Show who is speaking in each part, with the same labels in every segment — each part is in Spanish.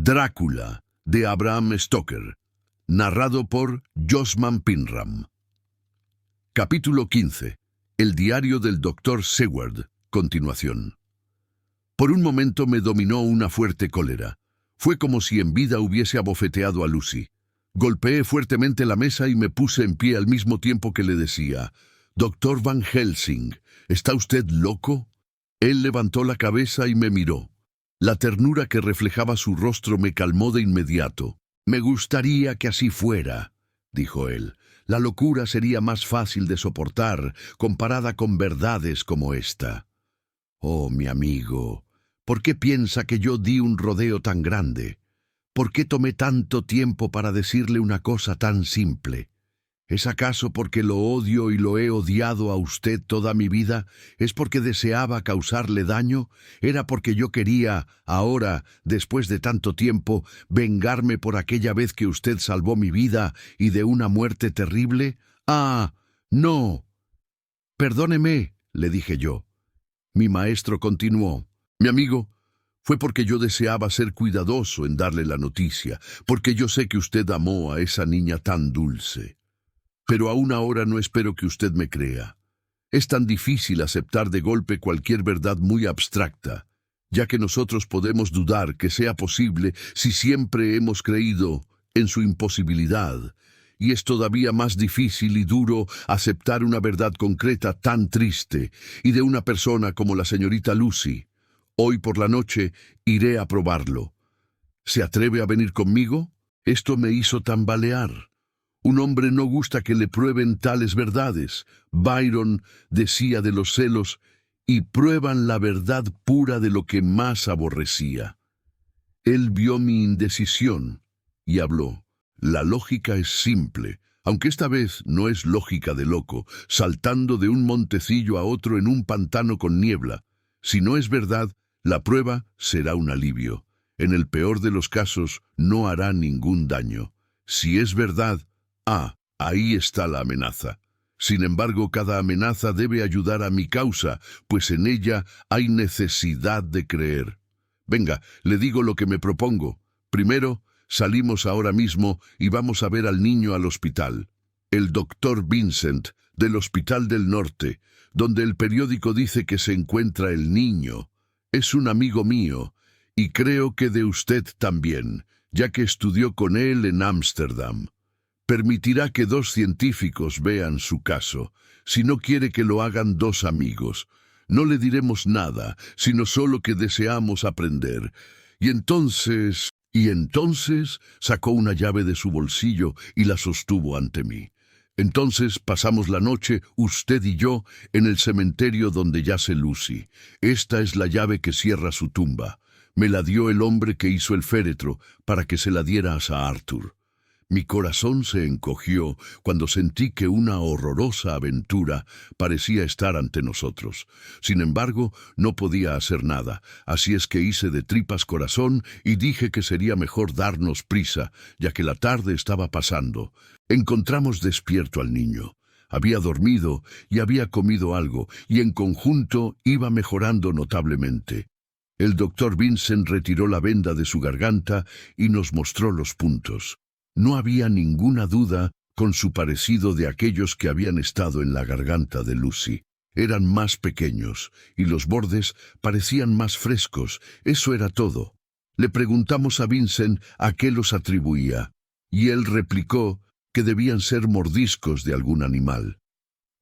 Speaker 1: Drácula, de Abraham Stoker, narrado por Josman Pinram. Capítulo 15. El diario del Dr. Seward. Continuación. Por un momento me dominó una fuerte cólera. Fue como si en vida hubiese abofeteado a Lucy. Golpeé fuertemente la mesa y me puse en pie al mismo tiempo que le decía: «Dr. Van Helsing, ¿está usted loco?» Él levantó la cabeza y me miró. La ternura que reflejaba su rostro me calmó de inmediato. «Me gustaría que así fuera», dijo él. «La locura sería más fácil de soportar comparada con verdades como esta». «Oh, mi amigo, ¿por qué piensa que yo di un rodeo tan grande? ¿Por qué tomé tanto tiempo para decirle una cosa tan simple? ¿Es acaso porque lo odio y lo he odiado a usted toda mi vida? ¿Es porque deseaba causarle daño? ¿Era porque yo quería, ahora, después de tanto tiempo, vengarme por aquella vez que usted salvó mi vida y de una muerte terrible? ¡Ah, no! «Perdóneme», le dije yo. Mi maestro continuó: «Mi amigo, fue porque yo deseaba ser cuidadoso en darle la noticia, porque yo sé que usted amó a esa niña tan dulce. Pero aún ahora no espero que usted me crea. Es tan difícil aceptar de golpe cualquier verdad muy abstracta, ya que nosotros podemos dudar que sea posible si siempre hemos creído en su imposibilidad, y es todavía más difícil y duro aceptar una verdad concreta tan triste y de una persona como la señorita Lucy. Hoy por la noche iré a probarlo. ¿Se atreve a venir conmigo?» Esto me hizo tambalear. Un hombre no gusta que le prueben tales verdades. Byron decía de los celos: «y prueban la verdad pura de lo que más aborrecía». Él vio mi indecisión y habló. «La lógica es simple, aunque esta vez no es lógica de loco, saltando de un montecillo a otro en un pantano con niebla. Si no es verdad, la prueba será un alivio. En el peor de los casos, no hará ningún daño. Si es verdad, ahí está la amenaza. Sin embargo, cada amenaza debe ayudar a mi causa, pues en ella hay necesidad de creer. Venga, le digo lo que me propongo. Primero, salimos ahora mismo y vamos a ver al niño al hospital. El doctor Vincent, del Hospital del Norte, donde el periódico dice que se encuentra el niño. Es un amigo mío, y creo que de usted también, ya que estudió con él en Ámsterdam. Permitirá que 2 científicos vean su caso, si no quiere que lo hagan 2 amigos. No le diremos nada, sino solo que deseamos aprender. Y entonces sacó una llave de su bolsillo y la sostuvo ante mí. Entonces pasamos la noche, usted y yo, en el cementerio donde yace Lucy. Esta es la llave que cierra su tumba. Me la dio el hombre que hizo el féretro para que se la diera a Sir Arthur. Mi corazón se encogió cuando sentí que una horrorosa aventura parecía estar ante nosotros. Sin embargo, no podía hacer nada, así es que hice de tripas corazón y dije que sería mejor darnos prisa, ya que la tarde estaba pasando. Encontramos despierto al niño. Había dormido y había comido algo, y en conjunto iba mejorando notablemente. El doctor Vincent retiró la venda de su garganta y nos mostró los puntos. No había ninguna duda con su parecido de aquellos que habían estado en la garganta de Lucy. Eran más pequeños y los bordes parecían más frescos. Eso era todo. Le preguntamos a Vincent a qué los atribuía, y él replicó que debían ser mordiscos de algún animal.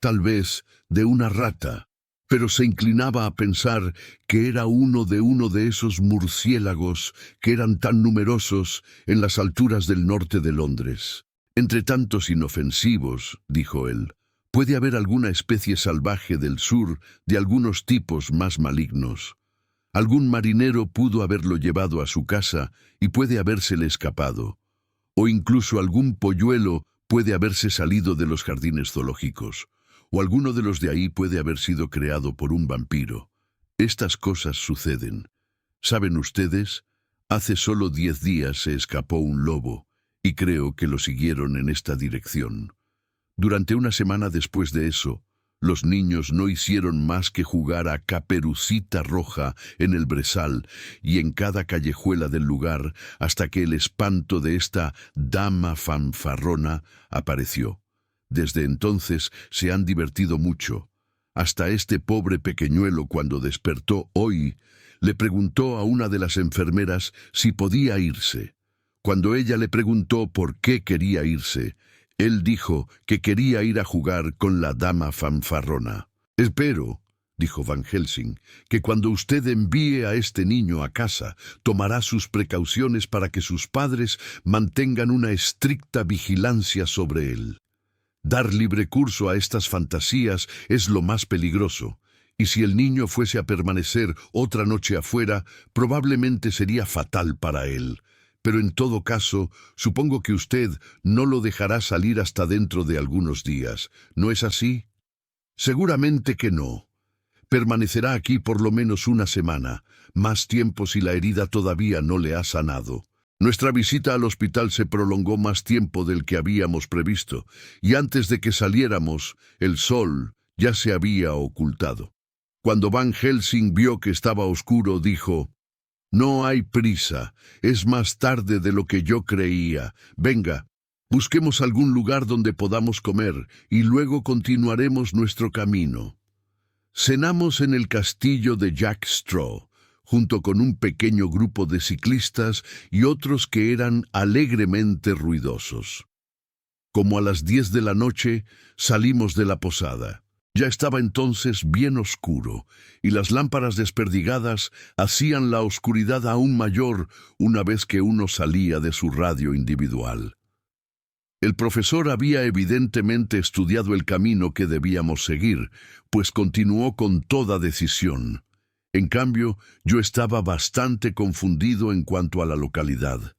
Speaker 1: Tal vez de una rata, pero se inclinaba a pensar que era uno de esos murciélagos que eran tan numerosos en las alturas del norte de Londres. «Entre tantos inofensivos», dijo él, «puede haber alguna especie salvaje del sur de algunos tipos más malignos. Algún marinero pudo haberlo llevado a su casa y puede habérsele escapado. O incluso algún polluelo puede haberse salido de los jardines zoológicos. O alguno de los de ahí puede haber sido creado por un vampiro. Estas cosas suceden. ¿Saben ustedes? Hace solo 10 días se escapó un lobo, y creo que lo siguieron en esta dirección. Durante una semana después de eso, Los niños no hicieron más que jugar a Caperucita Roja en el brezal y en cada callejuela del lugar hasta que el espanto de esta dama fanfarrona apareció. Desde entonces se han divertido mucho. Hasta este pobre pequeñuelo, cuando despertó hoy, le preguntó a una de las enfermeras si podía irse. Cuando ella le preguntó por qué quería irse, él dijo que quería ir a jugar con la dama fanfarrona. «Espero», dijo Van Helsing, «que cuando usted envíe a este niño a casa, tomará sus precauciones para que sus padres mantengan una estricta vigilancia sobre él. Dar libre curso a estas fantasías es lo más peligroso, y si el niño fuese a permanecer otra noche afuera, probablemente sería fatal para él. Pero en todo caso, supongo que usted no lo dejará salir hasta dentro de algunos días, ¿no es así?» «Seguramente que no. Permanecerá aquí por lo menos una semana, más tiempo si la herida todavía no le ha sanado. Nuestra visita al hospital se prolongó más tiempo del que habíamos previsto, y antes de que saliéramos, el sol ya se había ocultado. Cuando Van Helsing vio que estaba oscuro, dijo: «No hay prisa, es más tarde de lo que yo creía. Venga, busquemos algún lugar donde podamos comer y luego continuaremos nuestro camino». Cenamos en el castillo de Jack Straw, junto con un pequeño grupo de ciclistas y otros que eran alegremente ruidosos. Como a las 10 de la noche salimos de la posada. Ya estaba entonces bien oscuro, y las lámparas desperdigadas hacían la oscuridad aún mayor una vez que uno salía de su radio individual. El profesor había evidentemente estudiado el camino que debíamos seguir, pues continuó con toda decisión. En cambio, yo estaba bastante confundido en cuanto a la localidad.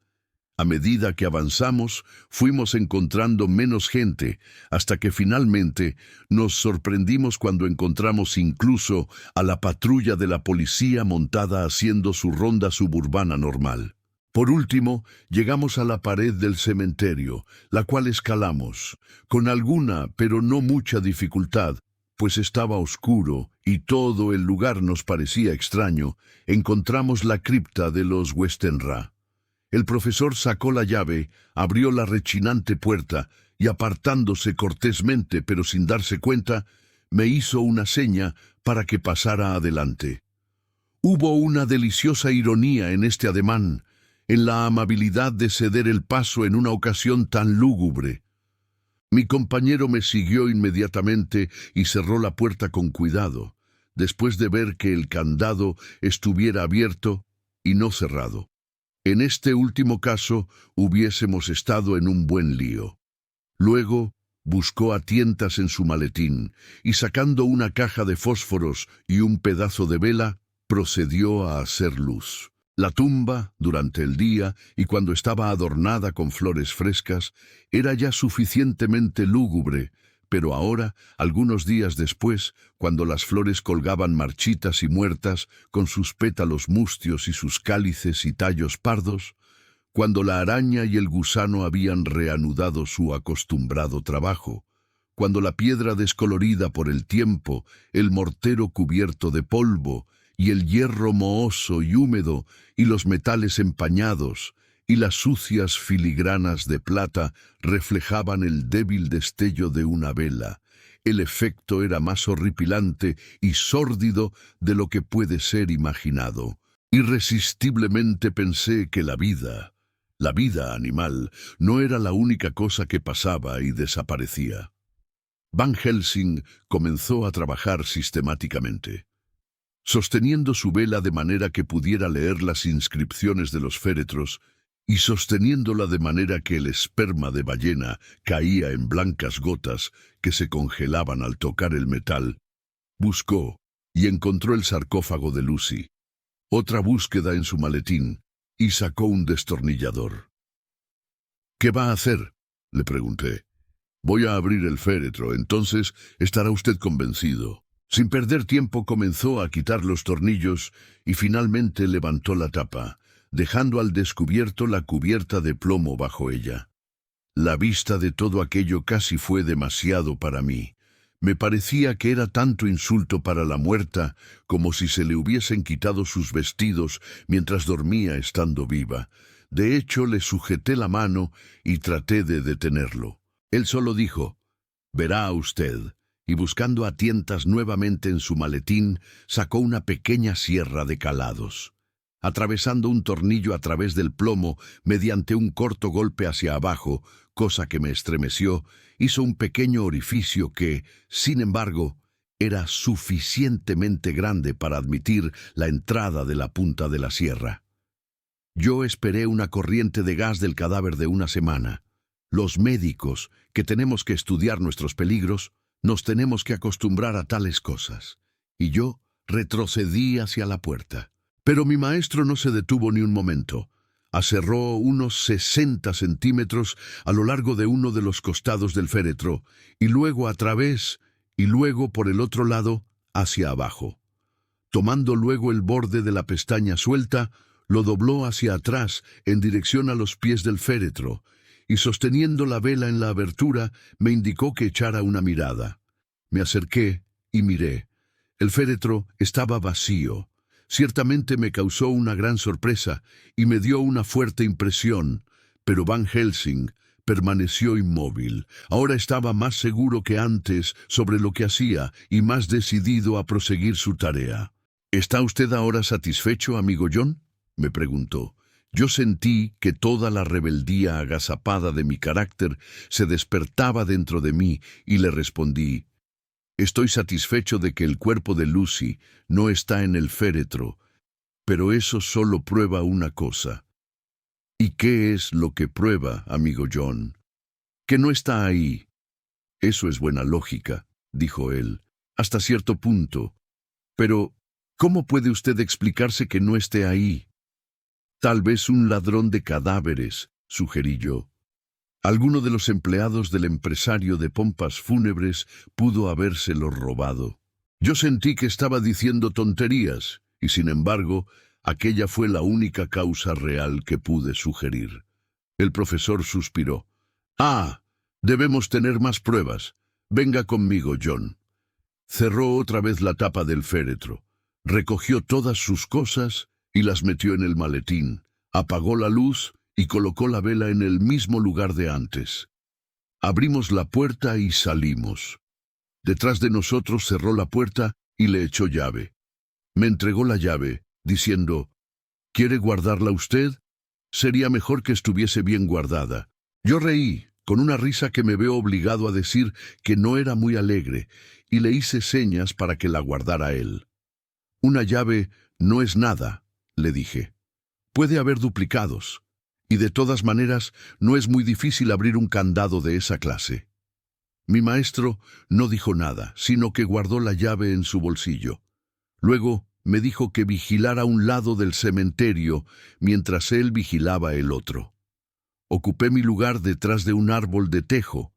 Speaker 1: A medida que avanzamos, fuimos encontrando menos gente, hasta que finalmente nos sorprendimos cuando encontramos incluso a la patrulla de la policía montada haciendo su ronda suburbana normal. Por último, llegamos a la pared del cementerio, la cual escalamos, con alguna, pero no mucha dificultad, pues estaba oscuro y todo el lugar nos parecía extraño. Encontramos la cripta de los Westenra. El profesor sacó la llave, abrió la rechinante puerta y, apartándose cortésmente pero sin darse cuenta, me hizo una seña para que pasara adelante. Hubo una deliciosa ironía en este ademán, en la amabilidad de ceder el paso en una ocasión tan lúgubre. Mi compañero me siguió inmediatamente y cerró la puerta con cuidado, después de ver que el candado estuviera abierto y no cerrado. En este último caso hubiésemos estado en un buen lío. Luego buscó a tientas en su maletín y, sacando una caja de fósforos y un pedazo de vela, procedió a hacer luz. La tumba, durante el día y cuando estaba adornada con flores frescas, era ya suficientemente lúgubre, pero ahora, algunos días después, cuando las flores colgaban marchitas y muertas, con sus pétalos mustios y sus cálices y tallos pardos, cuando la araña y el gusano habían reanudado su acostumbrado trabajo, cuando la piedra descolorida por el tiempo, el mortero cubierto de polvo, y el hierro mohoso y húmedo, y los metales empañados, y las sucias filigranas de plata reflejaban el débil destello de una vela. El efecto era más horripilante y sórdido de lo que puede ser imaginado. Irresistiblemente pensé que la vida animal, no era la única cosa que pasaba y desaparecía. Van Helsing comenzó a trabajar sistemáticamente. Sosteniendo su vela de manera que pudiera leer las inscripciones de los féretros, y sosteniéndola de manera que el esperma de ballena caía en blancas gotas que se congelaban al tocar el metal, buscó y encontró el sarcófago de Lucy. Otra búsqueda en su maletín, y sacó un destornillador. «¿Qué va a hacer?», le pregunté. «Voy a abrir el féretro, entonces estará usted convencido». Sin perder tiempo comenzó a quitar los tornillos y finalmente levantó la tapa, dejando al descubierto la cubierta de plomo bajo ella. La vista de todo aquello casi fue demasiado para mí. Me parecía que era tanto insulto para la muerta como si se le hubiesen quitado sus vestidos mientras dormía estando viva. De hecho, le sujeté la mano y traté de detenerlo. Él solo dijo, «Verá usted», y buscando a tientas nuevamente en su maletín, sacó una pequeña sierra de calados. Atravesando un tornillo a través del plomo mediante un corto golpe hacia abajo, cosa que me estremeció, hizo un pequeño orificio que, sin embargo, era suficientemente grande para admitir la entrada de la punta de la sierra. Yo esperé una corriente de gas del cadáver de una semana. Los médicos, que tenemos que estudiar nuestros peligros, nos tenemos que acostumbrar a tales cosas. Y yo retrocedí hacia la puerta. Pero mi maestro no se detuvo ni un momento. Aserró unos 60 centímetros a lo largo de uno de los costados del féretro, y luego a través, y luego por el otro lado, hacia abajo. Tomando luego el borde de la pestaña suelta, lo dobló hacia atrás en dirección a los pies del féretro, y sosteniendo la vela en la abertura, me indicó que echara una mirada. Me acerqué y miré. El féretro estaba vacío. Ciertamente me causó una gran sorpresa y me dio una fuerte impresión, pero Van Helsing permaneció inmóvil. Ahora estaba más seguro que antes sobre lo que hacía y más decidido a proseguir su tarea. «¿Está usted ahora satisfecho, amigo John?», me preguntó. Yo sentí que toda la rebeldía agazapada de mi carácter se despertaba dentro de mí y le respondí, «Estoy satisfecho de que el cuerpo de Lucy no está en el féretro, pero eso solo prueba una cosa». «¿Y qué es lo que prueba, amigo John?» «Que no está ahí». «Eso es buena lógica», dijo él, «hasta cierto punto. Pero, ¿cómo puede usted explicarse que no esté ahí?» «Tal vez un ladrón de cadáveres», sugerí yo. Alguno de los empleados del empresario de pompas fúnebres pudo habérselo robado. Yo sentí que estaba diciendo tonterías, y sin embargo, aquella fue la única causa real que pude sugerir. El profesor suspiró. «Ah, debemos tener más pruebas. Venga conmigo, John». Cerró otra vez la tapa del féretro, recogió todas sus cosas y las metió en el maletín, apagó la luz y colocó la vela en el mismo lugar de antes. Abrimos la puerta y salimos. Detrás de nosotros cerró la puerta y le echó llave. Me entregó la llave, diciendo, «¿Quiere guardarla usted? Sería mejor que estuviese bien guardada». Yo reí, con una risa que me veo obligado a decir que no era muy alegre, y le hice señas para que la guardara él. «Una llave no es nada», le dije. «Puede haber duplicados. Y de todas maneras, no es muy difícil abrir un candado de esa clase». Mi maestro no dijo nada, sino que guardó la llave en su bolsillo. Luego me dijo que vigilara un lado del cementerio mientras él vigilaba el otro. Ocupé mi lugar detrás de un árbol de tejo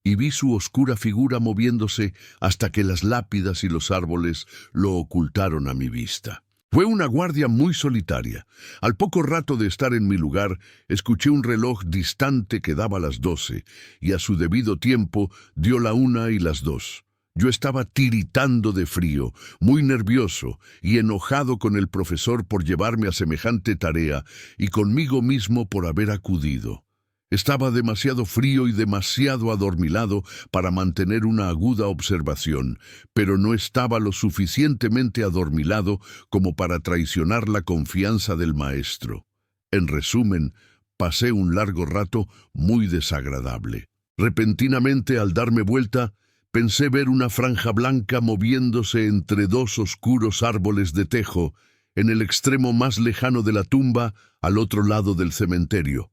Speaker 1: y vi su oscura figura moviéndose hasta que las lápidas y los árboles lo ocultaron a mi vista. Fue una guardia muy solitaria. Al poco rato de estar en mi lugar, escuché un reloj distante que daba las 12, y a su debido tiempo dio la 1 y las 2. Yo estaba tiritando de frío, muy nervioso y enojado con el profesor por llevarme a semejante tarea y conmigo mismo por haber acudido. Estaba demasiado frío y demasiado adormilado para mantener una aguda observación, pero no estaba lo suficientemente adormilado como para traicionar la confianza del maestro. En resumen, pasé un largo rato muy desagradable. Repentinamente, al darme vuelta, pensé ver una franja blanca moviéndose entre dos oscuros árboles de tejo, en el extremo más lejano de la tumba, al otro lado del cementerio.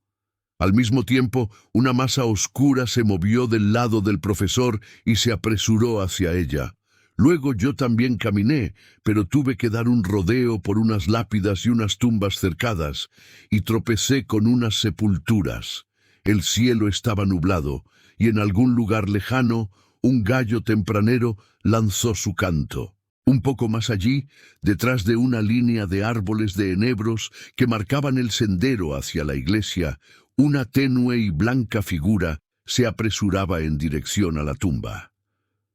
Speaker 1: Al mismo tiempo, una masa oscura se movió del lado del profesor y se apresuró hacia ella. Luego yo también caminé, pero tuve que dar un rodeo por unas lápidas y unas tumbas cercadas, y tropecé con unas sepulturas. El cielo estaba nublado, y en algún lugar lejano, un gallo tempranero lanzó su canto. Un poco más allí, detrás de una línea de árboles de enebros que marcaban el sendero hacia la iglesia, una tenue y blanca figura se apresuraba en dirección a la tumba.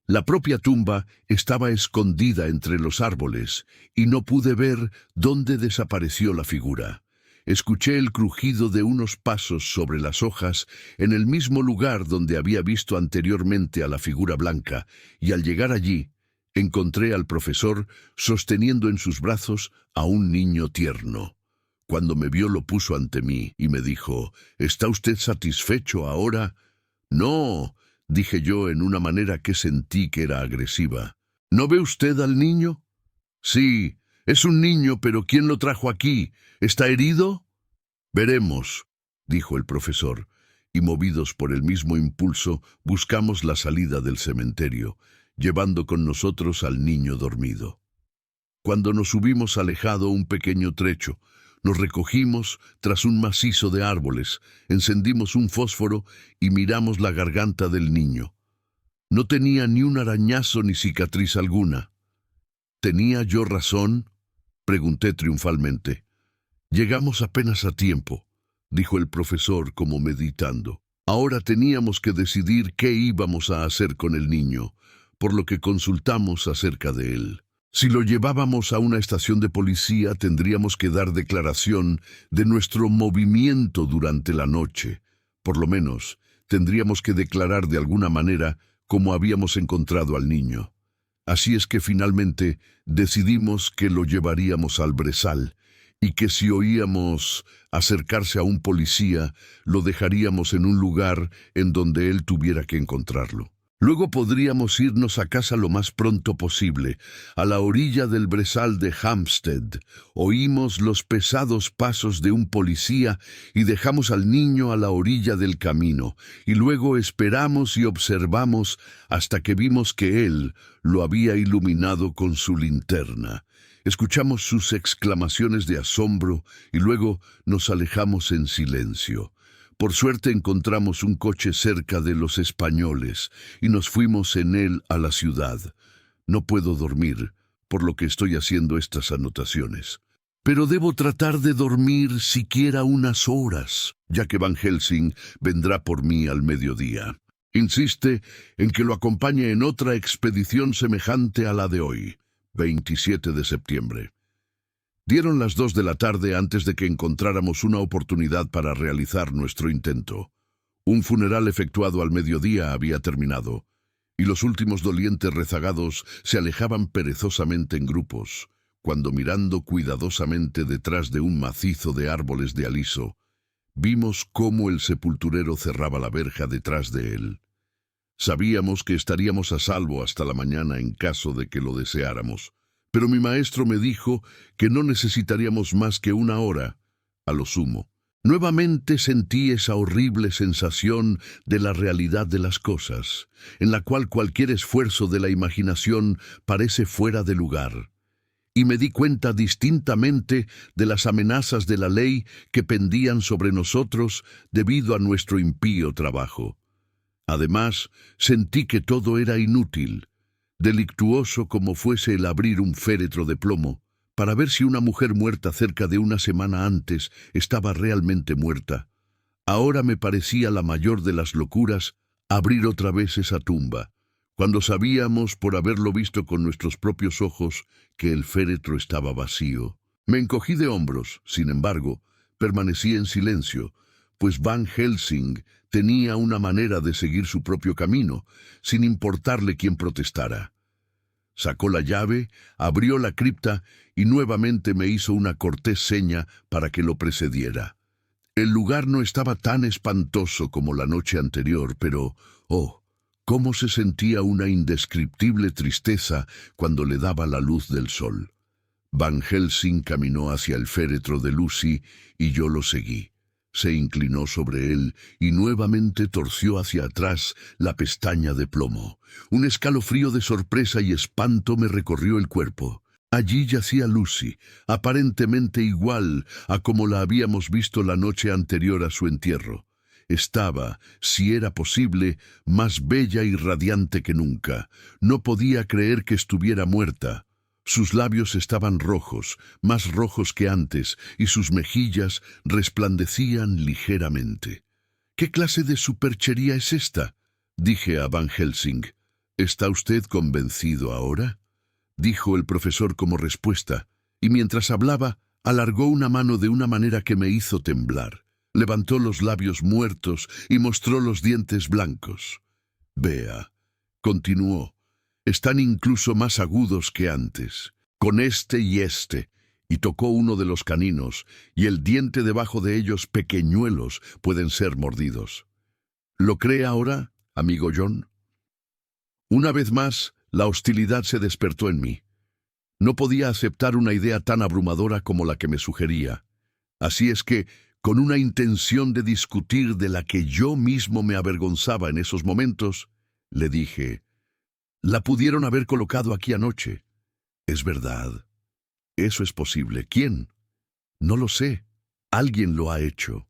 Speaker 1: La propia tumba estaba escondida entre los árboles, y no pude ver dónde desapareció la figura. Escuché el crujido de unos pasos sobre las hojas en el mismo lugar donde había visto anteriormente a la figura blanca, y al llegar allí, encontré al profesor sosteniendo en sus brazos a un niño tierno. Cuando me vio lo puso ante mí y me dijo: «¿Está usted satisfecho ahora?» «No», dije yo en una manera que sentí que era agresiva. «¿No ve usted al niño?» «Sí, es un niño, pero ¿quién lo trajo aquí? ¿Está herido?» «Veremos», dijo el profesor, y movidos por el mismo impulso, buscamos la salida del cementerio, llevando con nosotros al niño dormido. Cuando nos hubimos alejado un pequeño trecho, nos recogimos tras un macizo de árboles, encendimos un fósforo y miramos la garganta del niño. No tenía ni un arañazo ni cicatriz alguna. ¿Tenía yo razón?, pregunté triunfalmente. «Llegamos apenas a tiempo», dijo el profesor como meditando. Ahora teníamos que decidir qué íbamos a hacer con el niño, por lo que consultamos acerca de él. Si lo llevábamos a una estación de policía, tendríamos que dar declaración de nuestro movimiento durante la noche. Por lo menos, tendríamos que declarar de alguna manera cómo habíamos encontrado al niño. Así es que finalmente decidimos que lo llevaríamos al brezal, y que si oíamos acercarse a un policía, lo dejaríamos en un lugar en donde él tuviera que encontrarlo. Luego podríamos irnos a casa lo más pronto posible. A la orilla del brezal de Hampstead oímos los pesados pasos de un policía y dejamos al niño a la orilla del camino, y luego esperamos y observamos hasta que vimos que él lo había iluminado con su linterna. Escuchamos sus exclamaciones de asombro y luego nos alejamos en silencio. Por suerte encontramos un coche cerca de los españoles y nos fuimos en él a la ciudad. No puedo dormir, por lo que estoy haciendo estas anotaciones. Pero debo tratar de dormir siquiera unas horas, ya que Van Helsing vendrá por mí al mediodía. Insiste en que lo acompañe en otra expedición semejante a la de hoy, 27 de septiembre. Dieron las 2 de la tarde antes de que encontráramos una oportunidad para realizar nuestro intento. Un funeral efectuado al mediodía había terminado, y los últimos dolientes rezagados se alejaban perezosamente en grupos, cuando mirando cuidadosamente detrás de un macizo de árboles de aliso, vimos cómo el sepulturero cerraba la verja detrás de él. Sabíamos que estaríamos a salvo hasta la mañana en caso de que lo deseáramos, pero mi maestro me dijo que no necesitaríamos más que una hora, a lo sumo. Nuevamente sentí esa horrible sensación de la realidad de las cosas, en la cual cualquier esfuerzo de la imaginación parece fuera de lugar. Y me di cuenta distintamente de las amenazas de la ley que pendían sobre nosotros debido a nuestro impío trabajo. Además, sentí que todo era inútil, delictuoso como fuese el abrir un féretro de plomo, para ver si una mujer muerta cerca de una semana antes estaba realmente muerta. Ahora me parecía la mayor de las locuras abrir otra vez esa tumba, cuando sabíamos, por haberlo visto con nuestros propios ojos, que el féretro estaba vacío. Me encogí de hombros, sin embargo, permanecí en silencio, pues Van Helsing tenía una manera de seguir su propio camino, sin importarle quién protestara. Sacó la llave, abrió la cripta y nuevamente me hizo una cortés seña para que lo precediera. El lugar no estaba tan espantoso como la noche anterior, pero, oh, cómo se sentía una indescriptible tristeza cuando le daba la luz del sol. Van Helsing caminó hacia el féretro de Lucy y yo lo seguí. Se inclinó sobre él y nuevamente torció hacia atrás la pestaña de plomo. Un escalofrío de sorpresa y espanto me recorrió el cuerpo. Allí yacía Lucy, aparentemente igual a como la habíamos visto la noche anterior a su entierro. Estaba, si era posible, más bella y radiante que nunca. No podía creer que estuviera muerta. Sus labios estaban rojos, más rojos que antes, y sus mejillas resplandecían ligeramente. «¿Qué clase de superchería es esta?», dije a Van Helsing. ¿Está usted convencido ahora?, dijo el profesor como respuesta, y mientras hablaba, alargó una mano de una manera que me hizo temblar. Levantó los labios muertos y mostró los dientes blancos. Vea, continuó, están incluso más agudos que antes, con este, y tocó uno de los caninos, y el diente debajo de ellos pequeñuelos pueden ser mordidos. ¿Lo cree ahora, amigo John? Una vez más, la hostilidad se despertó en mí. No podía aceptar una idea tan abrumadora como la que me sugería. Así es que, con una intención de discutir de la que yo mismo me avergonzaba en esos momentos, le dije, «La pudieron haber colocado aquí anoche». «Es verdad. Eso es posible. ¿Quién? No lo sé. Alguien lo ha hecho.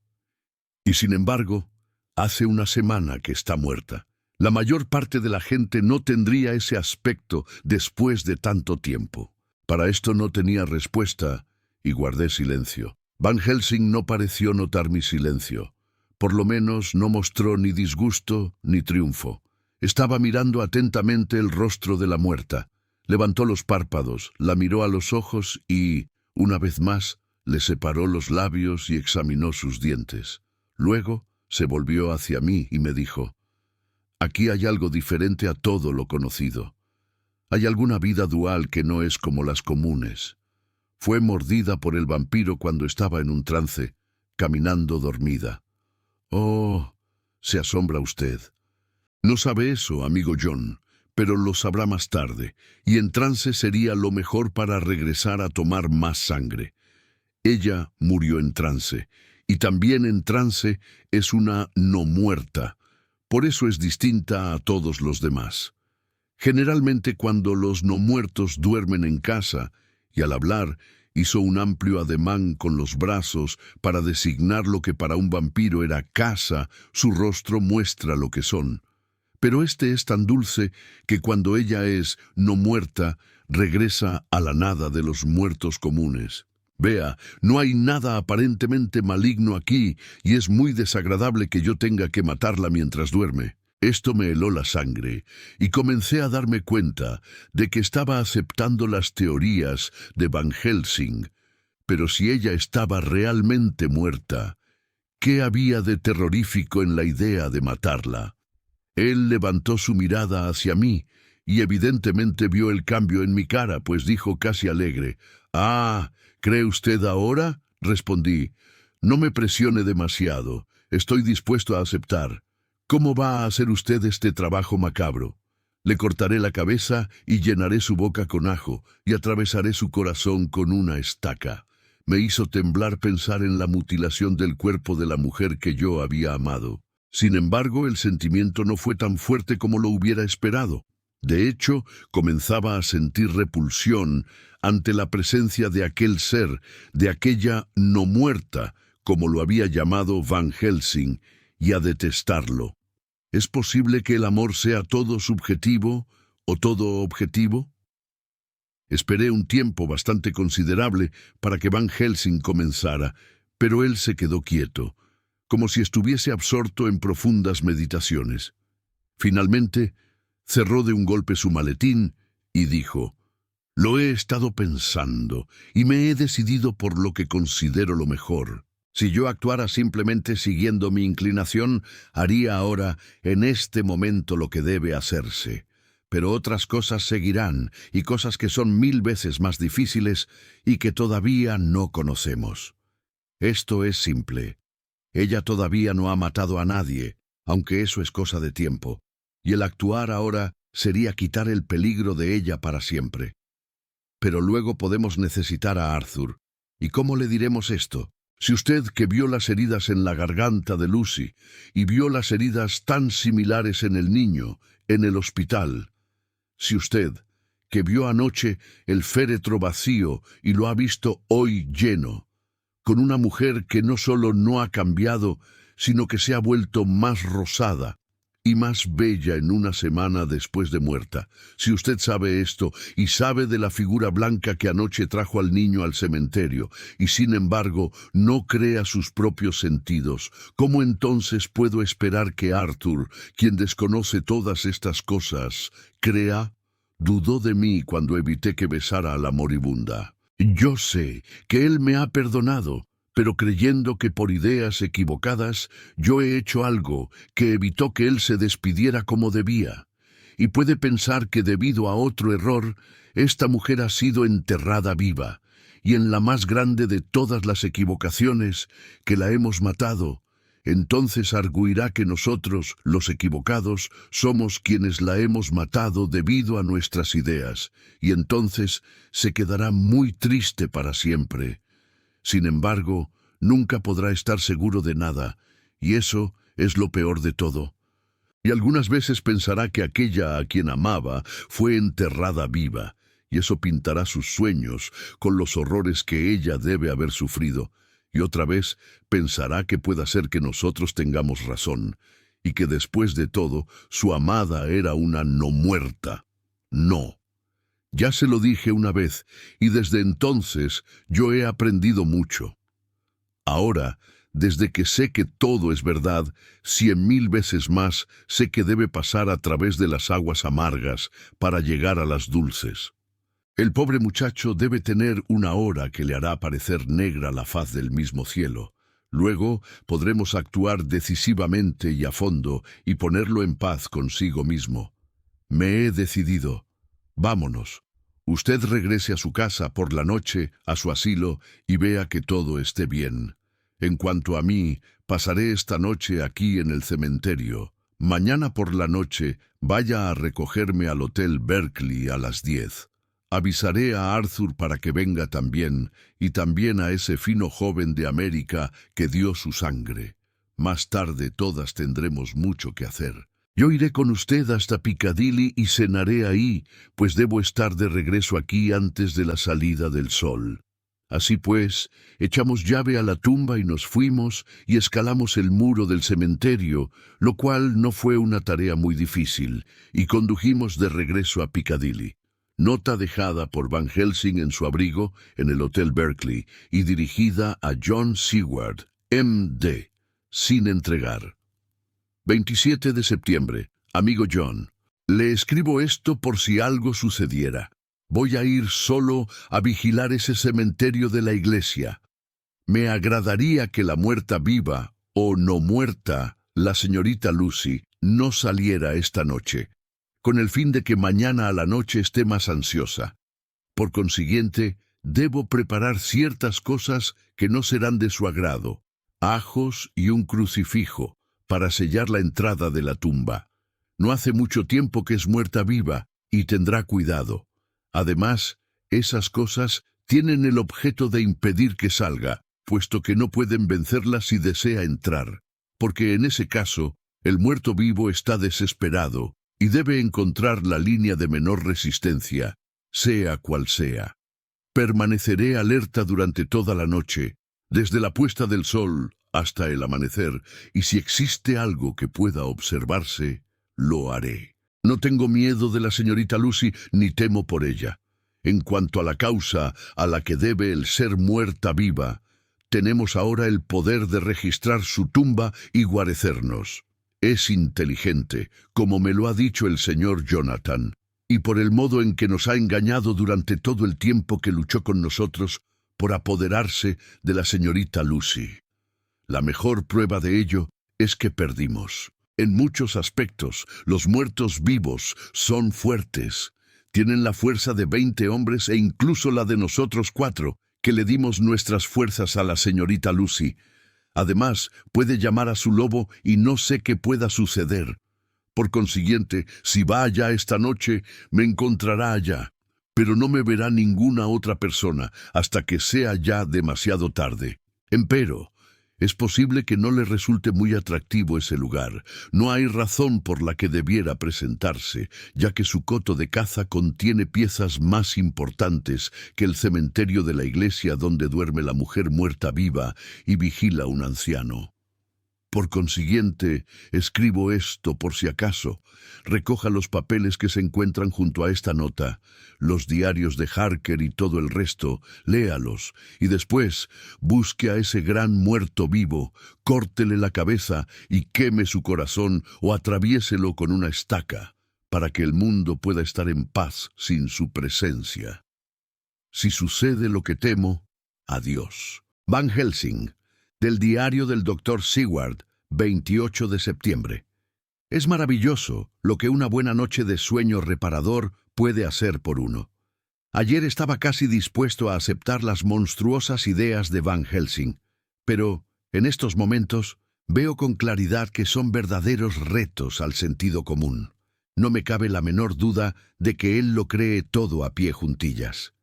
Speaker 1: Y sin embargo, hace una semana que está muerta. La mayor parte de la gente no tendría ese aspecto después de tanto tiempo». Para esto no tenía respuesta y guardé silencio. Van Helsing no pareció notar mi silencio. Por lo menos no mostró ni disgusto ni triunfo. Estaba mirando atentamente el rostro de la muerta. Levantó los párpados, la miró a los ojos y, una vez más, le separó los labios y examinó sus dientes. Luego se volvió hacia mí y me dijo, «Aquí hay algo diferente a todo lo conocido. Hay alguna vida dual que no es como las comunes. Fue mordida por el vampiro cuando estaba en un trance, caminando dormida». «Oh», se asombra usted. No sabe eso, amigo John, pero lo sabrá más tarde, y en trance sería lo mejor para regresar a tomar más sangre. Ella murió en trance, y también en trance es una no muerta. Por eso es distinta a todos los demás. Generalmente cuando los no muertos duermen en casa, y al hablar hizo un amplio ademán con los brazos para designar lo que para un vampiro era casa, su rostro muestra lo que son. Pero este es tan dulce que cuando ella es no muerta, regresa a la nada de los muertos comunes. Vea, no hay nada aparentemente maligno aquí, y es muy desagradable que yo tenga que matarla mientras duerme. Esto me heló la sangre, y comencé a darme cuenta de que estaba aceptando las teorías de Van Helsing. Pero si ella estaba realmente muerta, ¿qué había de terrorífico en la idea de matarla? Él levantó su mirada hacia mí, y evidentemente vio el cambio en mi cara, pues dijo casi alegre, «Ah, ¿cree usted ahora?». Respondí, «No me presione demasiado, estoy dispuesto a aceptar. ¿Cómo va a hacer usted este trabajo macabro? Le cortaré la cabeza y llenaré su boca con ajo, y atravesaré su corazón con una estaca». Me hizo temblar pensar en la mutilación del cuerpo de la mujer que yo había amado. Sin embargo, el sentimiento no fue tan fuerte como lo hubiera esperado. De hecho, comenzaba a sentir repulsión ante la presencia de aquel ser, de aquella no muerta, como lo había llamado Van Helsing, y a detestarlo. ¿Es posible que el amor sea todo subjetivo o todo objetivo? Esperé un tiempo bastante considerable para que Van Helsing comenzara, pero él se quedó quieto, como si estuviese absorto en profundas meditaciones. Finalmente, cerró de un golpe su maletín y dijo, «Lo he estado pensando y me he decidido por lo que considero lo mejor. Si yo actuara simplemente siguiendo mi inclinación, haría ahora, en este momento, lo que debe hacerse. Pero otras cosas seguirán, y cosas que son 1000 veces más difíciles y que todavía no conocemos. Esto es simple. Ella todavía no ha matado a nadie, aunque eso es cosa de tiempo, y el actuar ahora sería quitar el peligro de ella para siempre. Pero luego podemos necesitar a Arthur. ¿Y cómo le diremos esto? Si usted, que vio las heridas en la garganta de Lucy y vio las heridas tan similares en el niño, en el hospital, si usted, que vio anoche el féretro vacío y lo ha visto hoy lleno, con una mujer que no solo no ha cambiado, sino que se ha vuelto más rosada, y más bella en una semana después de muerta. Si usted sabe esto y sabe de la figura blanca que anoche trajo al niño al cementerio, y sin embargo no cree a sus propios sentidos, ¿cómo entonces puedo esperar que Arthur, quien desconoce todas estas cosas, crea? Dudó de mí cuando evité que besara a la moribunda. Yo sé que él me ha perdonado, pero creyendo que por ideas equivocadas yo he hecho algo que evitó que él se despidiera como debía. Y puede pensar que debido a otro error, esta mujer ha sido enterrada viva, y en la más grande de todas las equivocaciones, que la hemos matado. Entonces arguirá que nosotros, los equivocados, somos quienes la hemos matado debido a nuestras ideas, y entonces se quedará muy triste para siempre. Sin embargo, nunca podrá estar seguro de nada, y eso es lo peor de todo. Y algunas veces pensará que aquella a quien amaba fue enterrada viva, y eso pintará sus sueños con los horrores que ella debe haber sufrido, y otra vez pensará que pueda ser que nosotros tengamos razón, y que después de todo su amada era una no muerta. No. Ya se lo dije una vez, y desde entonces yo he aprendido mucho. Ahora, desde que sé que todo es verdad, 100.000 veces más sé que debe pasar a través de las aguas amargas para llegar a las dulces. El pobre muchacho debe tener una hora que le hará parecer negra la faz del mismo cielo. Luego podremos actuar decisivamente y a fondo y ponerlo en paz consigo mismo. Me he decidido. Vámonos. Usted regrese a su casa por la noche, a su asilo, y vea que todo esté bien. En cuanto a mí, pasaré esta noche aquí en el cementerio. Mañana por la noche vaya a recogerme al Hotel Berkeley a las 10. Avisaré a Arthur para que venga también, y también a ese fino joven de América que dio su sangre. Más tarde todas tendremos mucho que hacer. Yo iré con usted hasta Piccadilly y cenaré ahí, pues debo estar de regreso aquí antes de la salida del sol. Así pues, echamos llave a la tumba y nos fuimos y escalamos el muro del cementerio, lo cual no fue una tarea muy difícil, y condujimos de regreso a Piccadilly. Nota dejada por Van Helsing en su abrigo en el Hotel Berkeley y dirigida a John Seward, M.D., sin entregar. 27 de septiembre. Amigo John, le escribo esto por si algo sucediera. Voy a ir solo a vigilar ese cementerio de la iglesia. Me agradaría que la muerta viva, o no muerta, la señorita Lucy, no saliera esta noche, con el fin de que mañana a la noche esté más ansiosa. Por consiguiente, debo preparar ciertas cosas que no serán de su agrado, ajos y un crucifijo, para sellar la entrada de la tumba. No hace mucho tiempo que es muerta viva, y tendrá cuidado. Además, esas cosas tienen el objeto de impedir que salga, puesto que no pueden vencerla si desea entrar, porque en ese caso, el muerto vivo está desesperado, y debe encontrar la línea de menor resistencia, sea cual sea. Permaneceré alerta durante toda la noche, desde la puesta del sol hasta el amanecer, y si existe algo que pueda observarse, lo haré. No tengo miedo de la señorita Lucy, ni temo por ella. En cuanto a la causa a la que debe el ser muerta viva, tenemos ahora el poder de registrar su tumba y guarecernos. Es inteligente, como me lo ha dicho el señor Jonathan, y por el modo en que nos ha engañado durante todo el tiempo que luchó con nosotros por apoderarse de la señorita Lucy. La mejor prueba de ello es que perdimos. En muchos aspectos, los muertos vivos son fuertes. Tienen la fuerza de 20 hombres e incluso la de nosotros 4, que le dimos nuestras fuerzas a la señorita Lucy. Además, puede llamar a su lobo y no sé qué pueda suceder. Por consiguiente, si va allá esta noche, me encontrará allá. Pero no me verá ninguna otra persona hasta que sea ya demasiado tarde. Empero, es posible que no le resulte muy atractivo ese lugar. No hay razón por la que debiera presentarse, ya que su coto de caza contiene piezas más importantes que el cementerio de la iglesia donde duerme la mujer muerta viva y vigila un anciano. Por consiguiente, escribo esto por si acaso. Recoja los papeles que se encuentran junto a esta nota, los diarios de Harker y todo el resto, léalos, y después busque a ese gran muerto vivo, córtele la cabeza y queme su corazón o atraviéselo con una estaca, para que el mundo pueda estar en paz sin su presencia. Si sucede lo que temo, adiós. Van Helsing, del diario del Dr. Seward, 28 de septiembre. Es maravilloso lo que una buena noche de sueño reparador puede hacer por uno. Ayer estaba casi dispuesto a aceptar las monstruosas ideas de Van Helsing, pero en estos momentos veo con claridad que son verdaderos retos al sentido común. No me cabe la menor duda de que él lo cree todo a pie juntillas.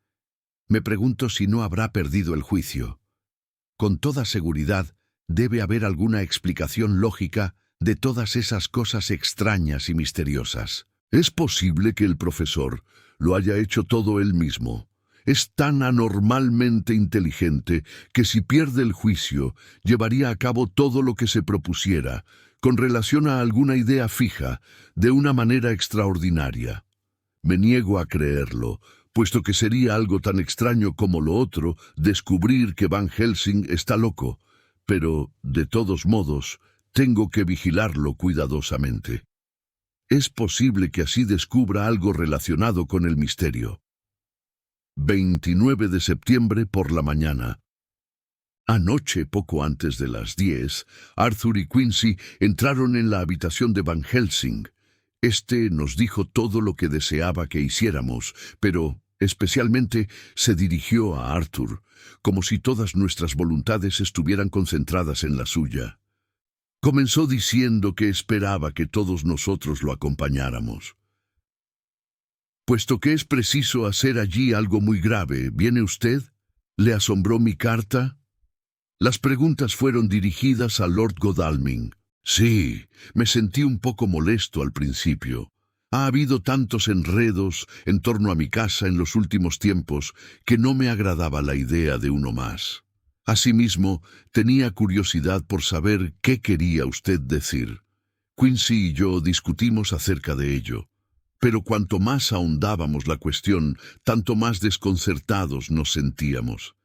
Speaker 1: Me pregunto si no habrá perdido el juicio. Con toda seguridad, debe haber alguna explicación lógica de todas esas cosas extrañas y misteriosas. Es posible que el profesor lo haya hecho todo él mismo. Es tan anormalmente inteligente que si pierde el juicio, llevaría a cabo todo lo que se propusiera, con relación a alguna idea fija, de una manera extraordinaria. Me niego a creerlo, puesto que sería algo tan extraño como lo otro descubrir que Van Helsing está loco, pero, de todos modos, tengo que vigilarlo cuidadosamente. Es posible que así descubra algo relacionado con el misterio. 29 de septiembre por la mañana. Anoche, poco antes de las 10, Arthur y Quincy entraron en la habitación de Van Helsing. Este nos dijo todo lo que deseaba que hiciéramos, pero especialmente se dirigió a Arthur, como si todas nuestras voluntades estuvieran concentradas en la suya. Comenzó diciendo que esperaba que todos nosotros lo acompañáramos. «Puesto que es preciso hacer allí algo muy grave, ¿viene usted? ¿Le asombró mi carta?» Las preguntas fueron dirigidas a Lord Godalming. Sí, me sentí un poco molesto al principio. Ha habido tantos enredos en torno a mi casa en los últimos tiempos que no me agradaba la idea de uno más. Asimismo, tenía curiosidad por saber qué quería usted decir. Quincy y yo discutimos acerca de ello, pero cuanto más ahondábamos la cuestión, tanto más desconcertados nos sentíamos.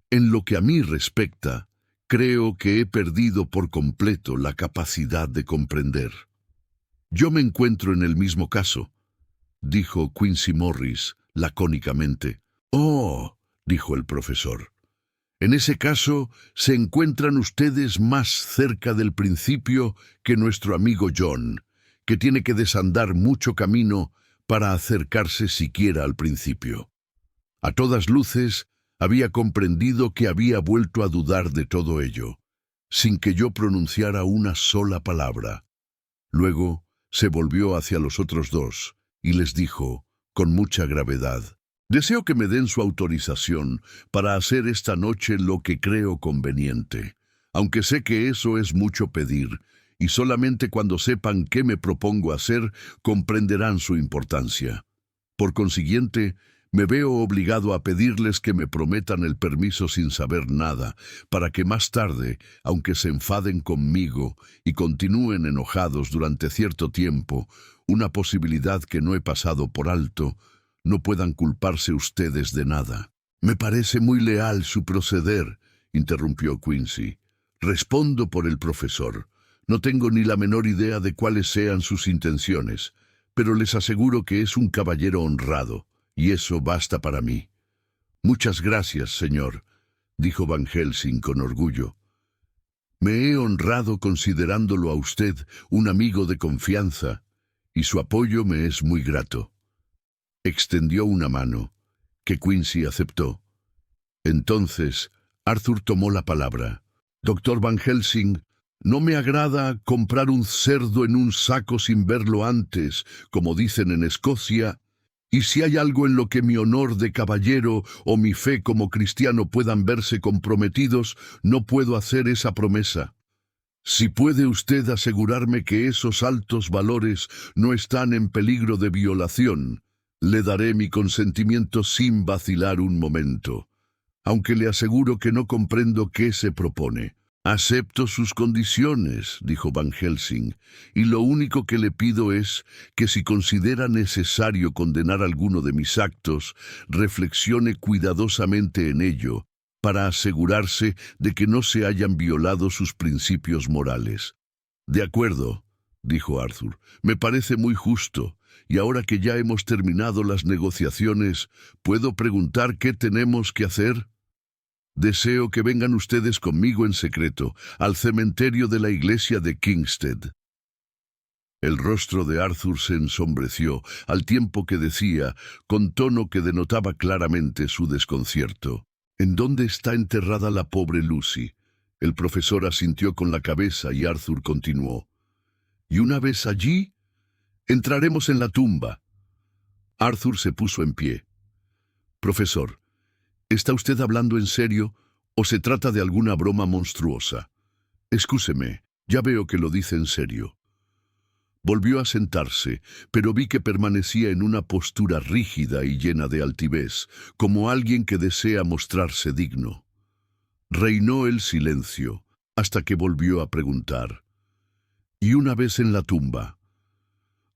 Speaker 1: En lo que a mí respecta, creo que he perdido por completo la capacidad de comprender. «Yo me encuentro en el mismo caso», dijo Quincy Morris lacónicamente. «Oh», dijo el profesor. «En ese caso, se encuentran ustedes más cerca del principio que nuestro amigo John, que tiene que desandar mucho camino para acercarse siquiera al principio». A todas luces, había comprendido que había vuelto a dudar de todo ello, sin que yo pronunciara una sola palabra. Luego se volvió hacia los otros dos y les dijo, con mucha gravedad: «Deseo que me den su autorización para hacer esta noche lo que creo conveniente, aunque sé que eso es mucho pedir, y solamente cuando sepan qué me propongo hacer comprenderán su importancia. Por consiguiente, me veo obligado a pedirles que me prometan el permiso sin saber nada, para que más tarde, aunque se enfaden conmigo y continúen enojados durante cierto tiempo, una posibilidad que no he pasado por alto, no puedan culparse ustedes de nada». «Me parece muy leal su proceder», interrumpió Quincy. «Respondo por el profesor. No tengo ni la menor idea de cuáles sean sus intenciones, pero les aseguro que es un caballero honrado, y eso basta para mí». «Muchas gracias, señor», dijo Van Helsing con orgullo. «Me he honrado considerándolo a usted un amigo de confianza, y su apoyo me es muy grato». Extendió una mano, que Quincy aceptó. Entonces Arthur tomó la palabra. «Doctor Van Helsing, no me agrada comprar un cerdo en un saco sin verlo antes, como dicen en Escocia, y si hay algo en lo que mi honor de caballero o mi fe como cristiano puedan verse comprometidos, no puedo hacer esa promesa. Si puede usted asegurarme que esos altos valores no están en peligro de violación, le daré mi consentimiento sin vacilar un momento, aunque le aseguro que no comprendo qué se propone. Acepto sus condiciones, dijo Van Helsing, y lo único que le pido es que si considera necesario condenar alguno de mis actos, reflexione cuidadosamente en ello, para asegurarse de que no se hayan violado sus principios morales. De acuerdo, dijo Arthur, me parece muy justo, y ahora que ya hemos terminado las negociaciones, ¿puedo preguntar qué tenemos que hacer? Deseo que vengan ustedes conmigo en secreto al cementerio de la iglesia de Kingsted. El rostro de Arthur se ensombreció, al tiempo que decía, con tono que denotaba claramente su desconcierto: ¿En dónde está enterrada la pobre Lucy? El profesor asintió con la cabeza y Arthur continuó: ¿Y una vez allí? Entraremos en la tumba. Arthur se puso en pie. Profesor, ¿está usted hablando en serio o se trata de alguna broma monstruosa? Excúseme, ya veo que lo dice en serio. Volvió a sentarse, pero vi que permanecía en una postura rígida y llena de altivez, como alguien que desea mostrarse digno. Reinó el silencio, hasta que volvió a preguntar: ¿Y una vez en la tumba?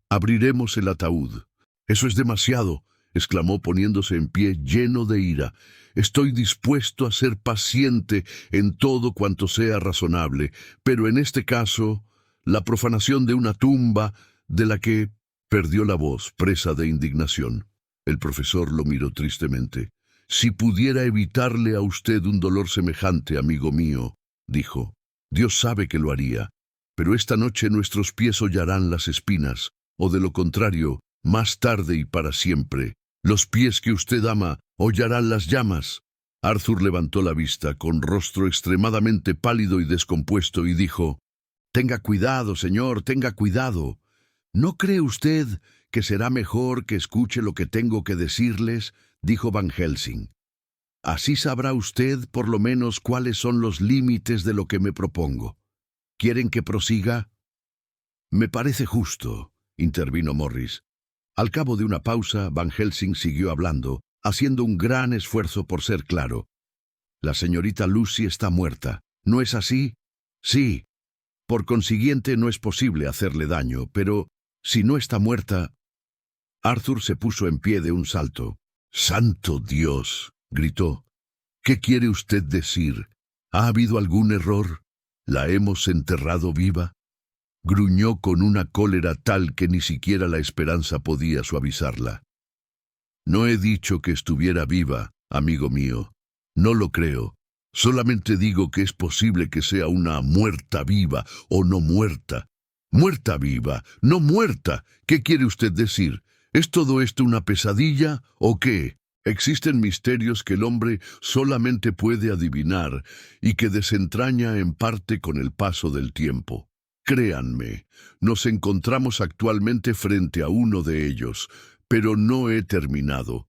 Speaker 1: Abriremos el ataúd. Eso es demasiado, exclamó poniéndose en pie lleno de ira. Estoy dispuesto a ser paciente en todo cuanto sea razonable, pero en este caso, la profanación de una tumba de la que... Perdió la voz, presa de indignación. El profesor lo miró tristemente. Si pudiera evitarle a usted un dolor semejante, amigo mío, dijo, Dios sabe que lo haría, pero esta noche nuestros pies hollarán las espinas, o de lo contrario, más tarde y para siempre, los pies que usted ama hollarán las llamas. Arthur levantó la vista con rostro extremadamente pálido y descompuesto y dijo: Tenga cuidado, señor, tenga cuidado. ¿No cree usted que será mejor que escuche lo que tengo que decirles?, dijo Van Helsing. Así sabrá usted por lo menos cuáles son los límites de lo que me propongo. ¿Quieren que prosiga? Me parece justo, intervino Morris. Al cabo de una pausa, Van Helsing siguió hablando, haciendo un gran esfuerzo por ser claro. La señorita Lucy está muerta, ¿no es así? Sí. Por consiguiente, no es posible hacerle daño, pero si no está muerta... Arthur se puso en pie de un salto. ¡Santo Dios!, gritó. ¿Qué quiere usted decir? ¿Ha habido algún error? ¿La hemos enterrado viva? Gruñó con una cólera tal que ni siquiera la esperanza podía suavizarla. No he dicho que estuviera viva, amigo mío. No lo creo. Solamente digo que es posible que sea una muerta viva o no muerta. Muerta viva, no muerta. ¿Qué quiere usted decir? ¿Es todo esto una pesadilla o qué? Existen misterios que el hombre solamente puede adivinar y que desentraña en parte con el paso del tiempo. Créanme, nos encontramos actualmente frente a uno de ellos, pero no he terminado.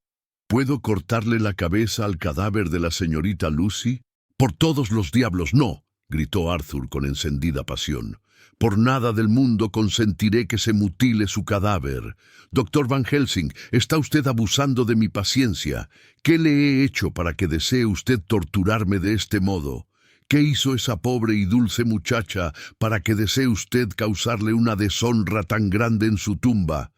Speaker 1: ¿Puedo cortarle la cabeza al cadáver de la señorita Lucy? ¡Por todos los diablos, no!, gritó Arthur con encendida pasión. Por nada del mundo consentiré que se mutile su cadáver. Doctor Van Helsing, está usted abusando de mi paciencia. ¿Qué le he hecho para que desee usted torturarme de este modo? ¿Qué hizo esa pobre y dulce muchacha para que desee usted causarle una deshonra tan grande en su tumba?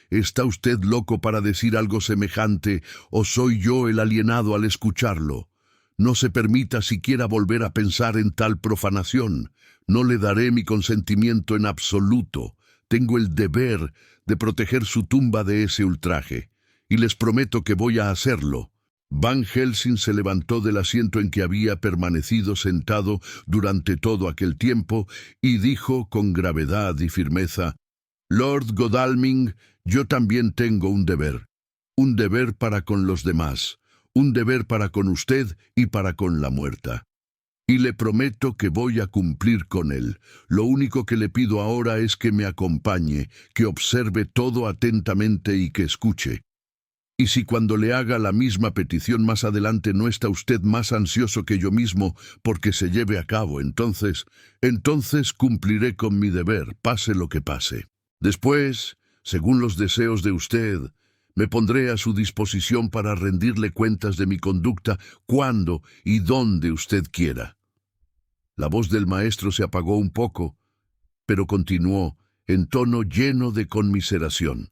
Speaker 1: ¿Está usted loco para decir algo semejante, o soy yo el alienado al escucharlo? No se permita siquiera volver a pensar en tal profanación. No le daré mi consentimiento en absoluto. Tengo el deber de proteger su tumba de ese ultraje, y les prometo que voy a hacerlo. Van Helsing se levantó del asiento en que había permanecido sentado durante todo aquel tiempo y dijo con gravedad y firmeza: Lord Godalming, yo también tengo un deber para con los demás, un deber para con usted y para con la muerta. Y le prometo que voy a cumplir con él. Lo único que le pido ahora es que me acompañe, que observe todo atentamente y que escuche. Y si cuando le haga la misma petición más adelante no está usted más ansioso que yo mismo porque se lleve a cabo, entonces cumpliré con mi deber, pase lo que pase. Después, según los deseos de usted, me pondré a su disposición para rendirle cuentas de mi conducta cuando y donde usted quiera. La voz del maestro se apagó un poco, pero continuó en tono lleno de conmiseración.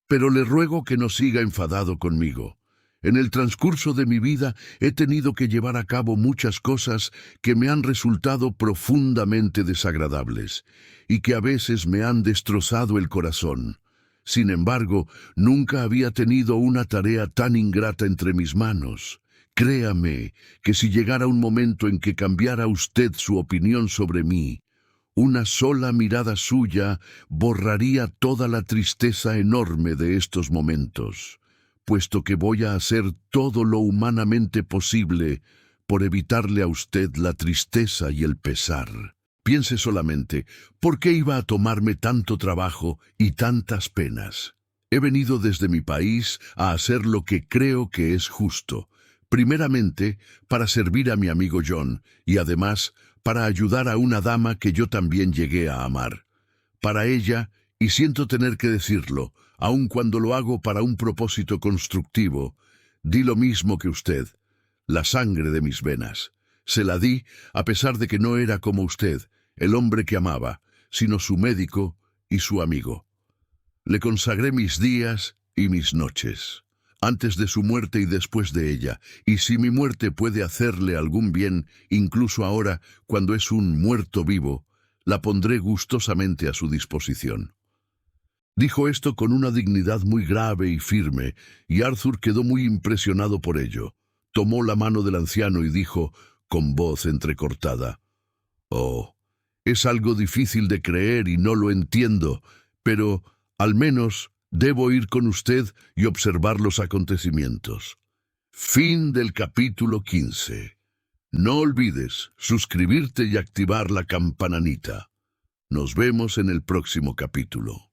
Speaker 1: Pero le ruego que no siga enfadado conmigo. En el transcurso de mi vida he tenido que llevar a cabo muchas cosas que me han resultado profundamente desagradables y que a veces me han destrozado el corazón. Sin embargo, nunca había tenido una tarea tan ingrata entre mis manos. Créame que si llegara un momento en que cambiara usted su opinión sobre mí, una sola mirada suya borraría toda la tristeza enorme de estos momentos, puesto que voy a hacer todo lo humanamente posible por evitarle a usted la tristeza y el pesar. Piense solamente, ¿por qué iba a tomarme tanto trabajo y tantas penas? He venido desde mi país a hacer lo que creo que es justo, primeramente para servir a mi amigo John y además para ayudar a una dama que yo también llegué a amar. Para ella, y siento tener que decirlo, aun cuando lo hago para un propósito constructivo, di lo mismo que usted, la sangre de mis venas. Se la di a pesar de que no era como usted, el hombre que amaba, sino su médico y su amigo. Le consagré mis días y mis noches, antes de su muerte y después de ella, y si mi muerte puede hacerle algún bien, incluso ahora, cuando es un muerto vivo, la pondré gustosamente a su disposición. Dijo esto con una dignidad muy grave y firme, y Arthur quedó muy impresionado por ello. Tomó la mano del anciano y dijo, con voz entrecortada, «Oh, es algo difícil de creer y no lo entiendo, pero, al menos, debo ir con usted y observar los acontecimientos». Fin del capítulo 15. No olvides suscribirte y activar la campanita. Nos vemos en el próximo capítulo.